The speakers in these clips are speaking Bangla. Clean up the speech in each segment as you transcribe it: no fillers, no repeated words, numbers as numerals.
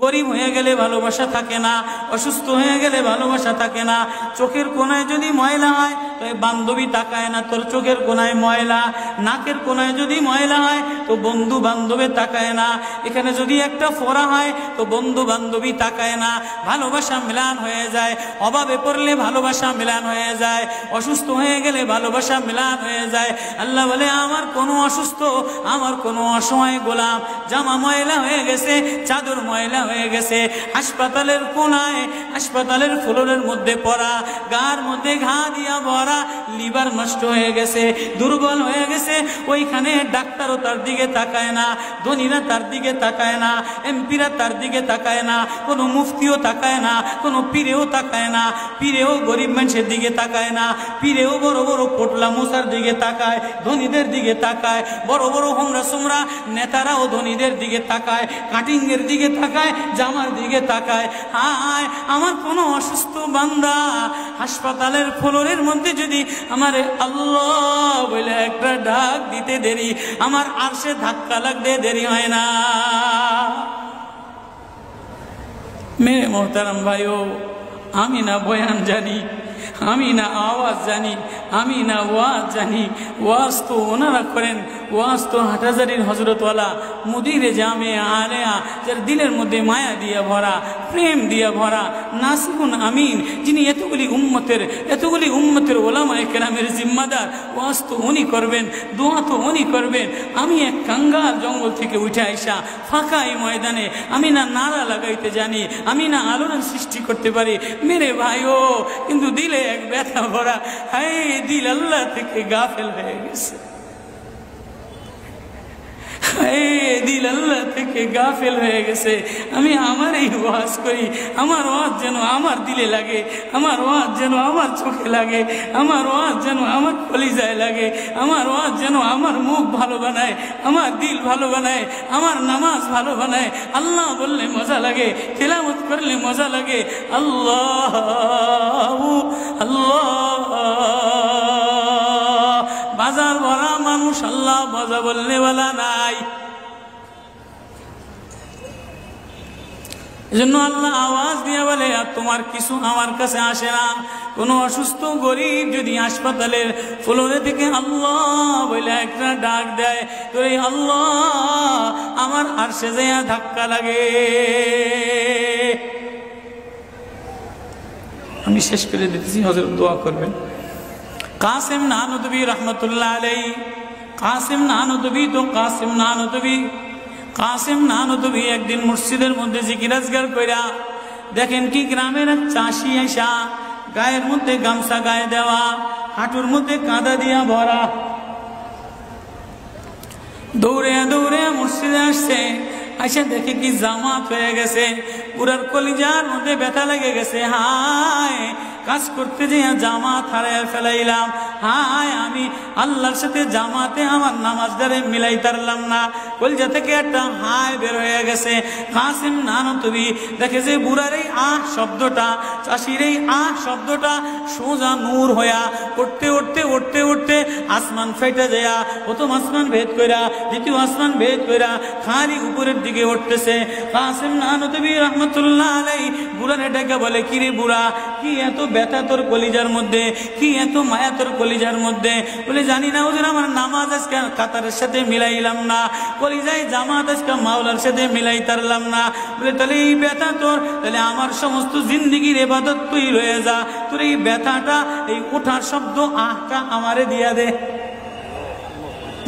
গরিব হয়ে গেলে ভালোবাসা থাকে না, অসুস্থ হয়ে গেলে ভালোবাসা থাকে না। চোখের কোনায় যদি ময়লা হয় তো বান্ধবী তাকায় না, তোর চোখের কোনায় ময়লা। নাকের কোনায় যদি ময়লা হয় তো বন্ধু বান্ধবে তাকায় না। এখানে যদি একটা ফোড়া হয় তো বন্ধু বান্ধবী তাকায় না। ভালোবাসা মিলান হয়ে যায়, অভাবে পড়লে ভালোবাসা মিলান হয়ে যায়, অসুস্থ হয়ে গেলে ভালোবাসা মিলান হয়ে যায়। আল্লাহ বলে আমার কোনো অসুস্থ, আমার কোনো অসহায় গোলাম জামা ময়লা হয়ে গেছে, চাদর ময়লা হয়ে গেছে, হাসপাতালের কোনায় হাসপাতালের ফ্লোরের মধ্যে পড়া, গার মধ্যে ঘা দিয়া ভরা, লিভার নষ্ট হয়ে গেছে, দুর্বল হয়ে গেছে, ওইখানে ডাক্তারও তার দিকে তাকায় না, ধনীরা তার দিকে তাকায় না, এমপিরা তার দিকে তাকায় না, কোনো মুফতিও তাকায় না, কোনো পীরেও তাকায় না। পীরেও গরিব মানুষের দিকে তাকায় না, পীরেও বড় বড় পোটলা মোসার দিকে তাকায়, ধনীদের দিকে তাকায়। বড় বড় হোমরা সোমরা নেতারাও ধনীদের দিকে তাকায়, কাটিং এর দিকে তাকায়, জামার দিকে তাকায়। হায় আমার কোনো অসুস্থ বান্দা হাসপাতালের ফ্লোরের মধ্যে যদি আমার আল্লাহ বলে একটা ডাক দিতে দেরি, আমার আরশে ধাক্কা লাগতে দেরি হয় না। মেরে মোহতারাম ভাইও, আমি না বয়ান জানি, আমি না আওয়াজ জানি, আমি না ওয়াজ জানি, ওয়াজ তো ওনারা করেন। ওয়াজ তো হাটহাজারীর হজরতওয়ালা মুদিরে জামে আলেয়া, যার দিলের মধ্যে মায়া দিয়ে ভরা, প্রেম দিয়ে ভরা, নাসিহুন আমিন, যিনি এতগুলি উম্মতের ওলামায়ে কেরামের জিম্মাদার। ওয়াজ তো উনি করবেন, দোয়া তো উনি করবেন। আমি এক কাঙ্গাল জঙ্গল থেকে উঠে আইসা ফাঁকা এই ময়দানে আমি না নারা লাগাইতে জানি, আমি না আলোড়ন সৃষ্টি করতে পারি। মেরে ভাইও, কিন্তু দিলে এক ব্যথা ভরা। হায় দিল আল্লাহ থেকে গাফেল হয়ে গেছে, দিল আল্লাহ থেকে গাফেল হয়ে গেছে। আমি আমার এই ওয়াজ করি, আমার ওয়াজ যেন আমার দিলে লাগে, আমার ওয়াজ যেন আমার চোখে লাগে, আমার ওয়াজ যেন আমার কলিজায় লাগে, আমার ওয়াজ যেন আমার মুখ ভালো বানায়, আমার দিল ভালো বানায়, আমার নামাজ ভালো বানায়। আল্লাহ বললে মজা লাগে, তেলাওয়াত করলে মজা লাগে। আল্লাহ আল্লাহ, বাজার ভরা মানুষ, আল্লাহ মজা বললে বলা নাই। এজন্য আল্লাহ আওয়াজ দিয়ে বলে, আর তোমার কিছু আমার কাছে আসে না। কোন অসুস্থ গরিব যদি হাসপাতালের ফ্লোরে থেকে আল্লাহ বলে একটা ডাক দেয়, তো এই আল্লাহ আমার আরশে যাইয়া ধাক্কা লাগে। আমি শেষ করে দিতেছি, হযরত দোয়া করবেন। কাসিম নানুতুবি রহমতুল্লাহ আলাইহি, কাসিম নানুতুবি তো কাসিম নানুতুবি একদিন মসজিদের মধ্যে জিকির আজকার কইরা দেখেন কি গ্রামের এক চাষি আইসা গায়ের মধ্যে গামছা গায়ে দেওয়া, হাঁটুর মধ্যে কাদা দিয়া ভরা, দৌড়ে দৌড়ে মসজিদে আসছে। আইসা দেখে কি জামাত হয়ে গেছে, পুরার কলিজার মধ্যে ব্যথা লেগে গেছে। হায় কাজ করতে যেয়ে জামাত হারায় ফেলাইলাম, হায় আমি আল্লাহর সাথে জামাতে আমার নামাজদারে মিলাই তারলাম না। কলিজা থেকে একটা হায় বের হয়ে গেছে। কাসিম নানুতুবি দেখে যে বুড়ার এই আহ শব্দটা, চাষির এই আহ শব্দটা সোজা নূর হইয়া উঠতে উঠতে উঠতে উঠতে আসমান ফেটে যায়া, প্রথম আসমান ভেদ কইরা, দ্বিতীয় আসমান ভেদ কইরা খালি উপরের দিকে উঠতেছে। কাসিম নানুতুবি রহমতুল্লাহ আলাইহি বুড়ারে ডেকে বলে, কিরে বুড়া, কি এত ব্যথা তোর কলিজার মধ্যে, কি এত মায়া তোর কলিজার মধ্যে? বলে জানি না হুজুর, আমার নামাজ আজকে কাতারের সাথে মিলাইলাম না, কলিজায় জামাত আজকে মাওলার সাথে মিলাই তারলাম না। বলে তাহলে এই ব্যথা তোর, তাহলে আমার সমস্ত জিন্দিগির ইবাদত তুই রয়ে যা, তোর এই ব্যথাটা, এই ওঠার শব্দ আহটা আমারে দিয়া দে।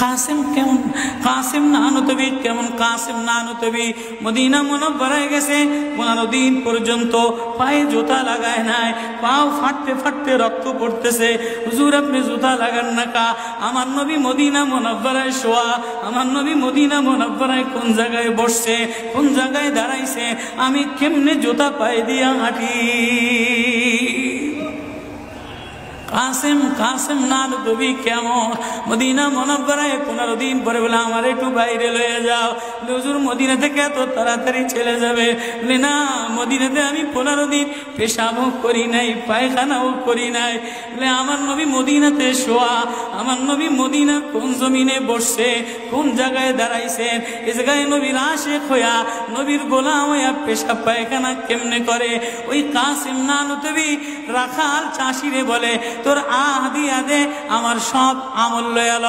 কাসিম কেমন, কাসিম নানুতুবি কেমন, কাসিম নানুতুবি মদিনা মুনাওয়ারায় গেছে, 15 দিন পর্যন্ত পায়ে জুতা লাগায় নাই, পাও ফাটতে ফাটতে রক্ত পড়তেছে। হুজুর আপনি জুতা লাগান না কা? আমার নবী মদিনা মুনাওয়ারায় শোয়া, আমার নবী মদিনা মুনাওয়ারায় কোন জায়গায় বসছে, কোন জায়গায় দাঁড়াইছে, আমি কেমনে জুতা পায়ে দিয়া হাঁটি? কাসিম নানুতুবি কেমন মদিনা মুনাওয়ারায় 15 দিন পরে বলে, আমার একটু বাইরে লয়ে যাও। হুজুর মদিনা থেকে এত তাড়াতাড়ি চলে যাবে? না, মদিনাতে আমি 15 দিন পেশাবও করি নাই, পায়খানাও করি নাই। বলে আমার নবী মদিনাতে শোয়া, আমার নবী মদিনা কোন জমিনে বসছে, কোন জায়গায় দাঁড়াইছেন, এ জায়গায় নবীর আশেক হইয়া, নবীর গোলাম হইয়া পেশাব পায়খানা কেমনে করে। ওই কাসিম নানুতবি রাখাল চাষিরে বলে, তোর আহ দিয়া দে, আমার সব আমল লয়াল।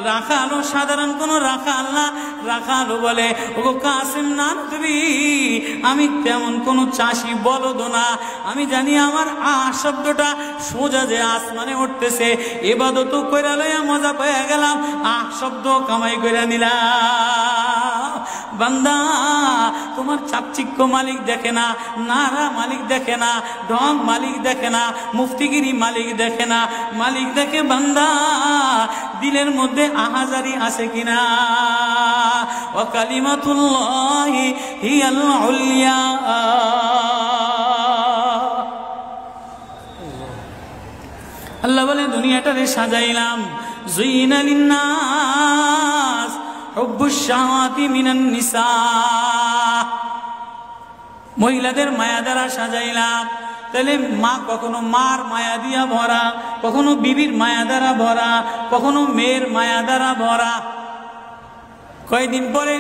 রাখালও সাধারণ কোন রাখাল না, রাখালও বলে, ও কাসিম নানুতবি আমি তেমন কোন চাষি বলদ না, আমি জানি আমার আহ শব্দটা সোজা যে আসমানে উঠতেছে, ইবাদত কইরা লইয়া মজা পেয়ে গেলাম, আহ শব্দ কামাই কইরা নিলাম। বান্দা তোমার চাকচিক্য মালিক দেখে না, নারা মালিক দেখে না, ঢং মালিক দেখে না, মুফতিগিরি মালিক দেখে না, মালিক দেখে বান্দা দিলের মধ্যে আহাজারি আছে কিনা। ওয়া কালিমাতুল্লাহি হিয়াল উলিয়া। আল্লাহ বলে দুনিয়াটারে সাজাইলাম, যুইনা লিন্নাস হুব্বুশ শাহাওয়াতি মিনান নিসা, মহিলাদের মায়া দ্বারা সাজাইলাম। তাহলে মা কখনো মার মায়া দিয়া ভরা, কখনো বিবির মায়া দ্বারা ভরা, কখনো মেয়ের মায়া দ্বারা ভরা। কয়েকদিন পরে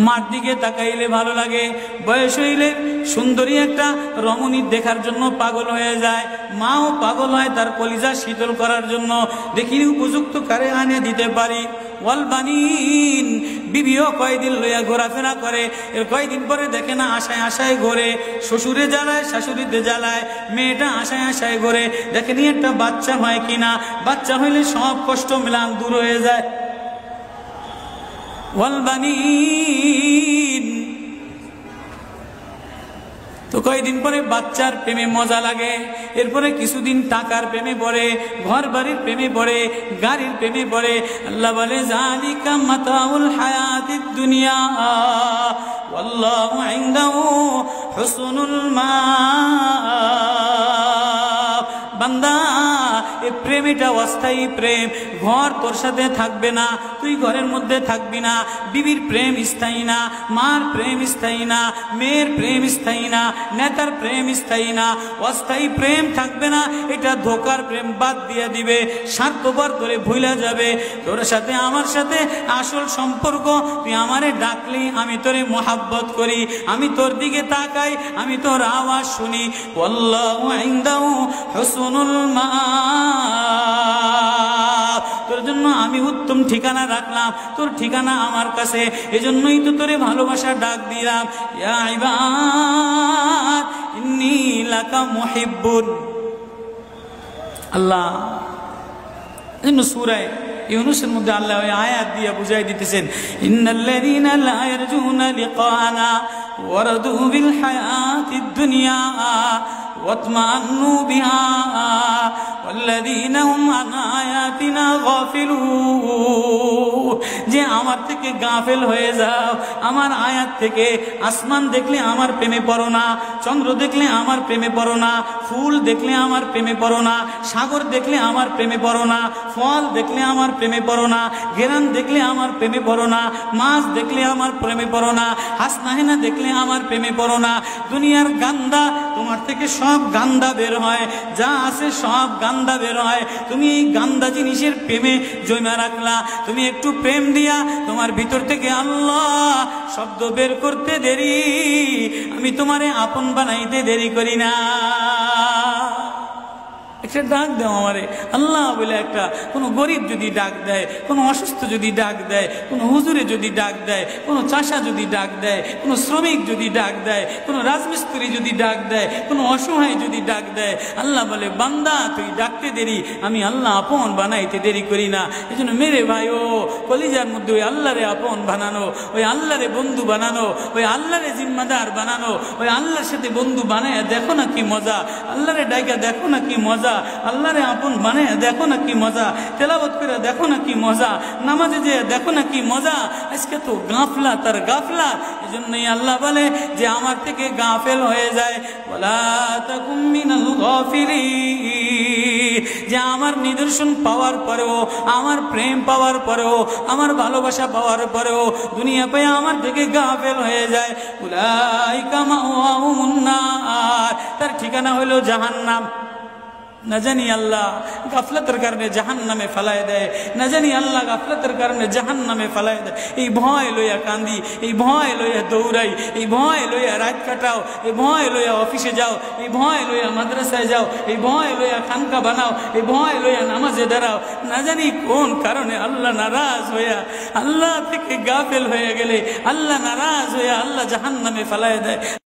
মার দিকে তাকাইলে ভালো লাগে, বয়স হইলে সুন্দরী একটা রমণী দেখার জন্য পাগল হয়ে যায়, মাও পাগল হয় তার কলিজা শীতল করার জন্য, দেখিনি উপযুক্ত কারে আনে দিতে পারি। ওয়াল বানিন, বিবিও কয়দিন লইয়া ঘোরাফেরা করে, এর কয়দিন পরে দেখে না আশায় আশায় ঘোরে, শ্বশুরে জ্বালায় শাশুড়িতে জ্বালায়, মেয়েটা আশায় আশায় ঘোরে, দেখেনি একটা বাচ্চা হয় কিনা, বাচ্চা হইলে সব কষ্ট মিলাম দূর হয়ে যায়। ওয়াল বানিন, তো কয়েকদিন পরে বাচ্চার প্রেমে মজা লাগে, এরপরে কিছুদিন টাকার প্রেমে পড়ে, ঘর বাড়ির প্রেমে পড়ে, গাড়ির প্রেমে পড়ে। আল্লাহ বলে যালিকা মাতাউল হায়াতিদ দুনিয়া ওয়াল্লাহু ইনদাহু হুসনুল মাআব। বান্দা এই প্রেম এটা অস্থায়ী প্রেম, ঘর তোর সাথে থাকবে না, তুই ঘরের মধ্যে থাকবি না, বিবির প্রেম স্থায়ী না, মার প্রেম স্থায়ী না, মেয়ের প্রেম স্থায়ী না, নেতার প্রেম স্থায়ী না, অস্থায়ী প্রেম থাকবে না, এটা ধোকার প্রেম বাদ দিয়ে দিবে, স্বার্থপর করে ভুলে যাবে। তোর সাথে আমার সাথে আসল সম্পর্ক, তুই আমারে ডাকলি আমি তোরে মোহাব্বত করি, আমি তোর দিকে তাকাই, আমি তোর আওয়াজ শুনি। আল্লাহু ইনদাহু হুসনুল মাআব, তোর জন্য আমি উত্তম ঠিকানা রাখলাম, তোর ঠিকানা আমার কাছে, এজন্যই তো তোরে ভালোবাসা ডাক দিলাম। ইয়া ইবাদ ইন্নী লাকা মুহিব্বুন। আল্লাহ এজন্য সূরা ইউনূসের মধ্যে আল্লাহ ওই আয়াত দিয়ে বুঝাই দিতেছেন, ইন্নাল্লাযীনা লা ইয়ারজুনা লিকানা ওয়ারাদু বিল হায়াতিদ দুনিয়া ওয়াতমান্নু বিহা ওয়াল্লাযীনা হুম আন আয়াতিনা গাফিলুন। যে আমার থেকে গাফেল হয়ে যাও, আমার আয়াত থেকে। আসমান দেখলে আমার প্রেমে পড়ো না, চন্দ্র দেখলে আমার প্রেমে পড়ো না, ফুল দেখলে আমার প্রেমে পড়ো না, সাগর দেখলে আমার প্রেমে পড়ো না, ফল দেখলে আমার প্রেমে পড়ো না, গেরান দেখলে আমার প্রেমে পড়ো না, মাছ দেখলে আমার প্রেমে পড়ো না, হাসনাহেনা দেখলে আমার প্রেমে পড়ো না। দুনিয়ার গান্দা, তোমার থেকে সব গান্দা বের হয়, যা আছে সব গান্দা বের হয়, তুমি এই গান্দা জিনিসের প্রেমে জমা রাখলা। তুমি একটু প্রেম দিয়া তোমার ভিতর থেকে আল্লাহ শব্দ বের করতে দেরি, আমি তোমারে আপন বানাইতে দেরি করি না। একটা ডাক দাও আমারে আল্লাহ বলে, একটা কোনো গরিব যদি ডাক দেয়, কোনো অসুস্থ যদি ডাক দেয়, কোনো হুজুরে যদি ডাক দেয়, কোনো চাষা যদি ডাক দেয়, কোনো শ্রমিক যদি ডাক দেয়, কোনো রাজমিস্ত্রি যদি ডাক দেয়, কোনো অসহায় যদি ডাক দেয়, আল্লাহ বলে বান্দা তুই ডাকতে দেরি, আমি আল্লাহ আপন বানাইতে দেরি করি না। এই জন্য মেরে ভাই ও কলিজার মধ্যে ওই আল্লাহরে আপন বানানো, ওই আল্লাহরে বন্ধু বানানো, ওই আল্লাহরে জিম্মাদার বানানো, ওই আল্লাহর সাথে বন্ধু বানায় দেখো না কি মজা, আল্লাহরে ডাইকা দেখো না কি মজা, আল্লাহরে আপন বানায় দেখো না কি মজা, তেলাওয়াত করে দেখো না কি মজা, নামাজে যে দেখো না কি মজা। আজকে তো গাফলা তার গাফলা, এজন্যই আল্লাহ বলে যে আমার থেকে গাফেল হয়ে যায়, ওয়ালা তাকুম মিনাল গাফিলিন, যে আমার নিদর্শন পাওয়ার পরেও, আমার প্রেম পাওয়ার পরেও, আমার ভালোবাসা পাওয়ার পরেও দুনিয়া পেয়ে আমার থেকে গাফেল হয়ে যায়। উলাইকা মাওয়াহুমুন নার, তার ঠিকানা হলো জাহান্নাম। না জানি আল্লাহ গাফলতের কারণে জাহান্নামে ফেলায় দেয়, না জানি আল্লাহ গাফলতের কারণে জাহান্নামে ফেলায় দেয়। এই ভয় লইয়া কান্দি, এই ভয় লইয়া দৌড়াই, এই ভয় লইয়া রাত কাটাও, এই ভয় লইয়া অফিসে যাও, এই ভয় লইয়া মাদ্রাসায় যাও, এই ভয় লইয়া খানকা বানাও, এই ভয় লইয়া নামাজে দাঁড়াও। না জানি কোন কারণে আল্লাহ নারাজ হইয়া, আল্লাহ থেকে গাফেল হয়ে গেলে আল্লাহ নারাজ হইয়া আল্লাহ জাহান্নামে ফেলায় দেয়।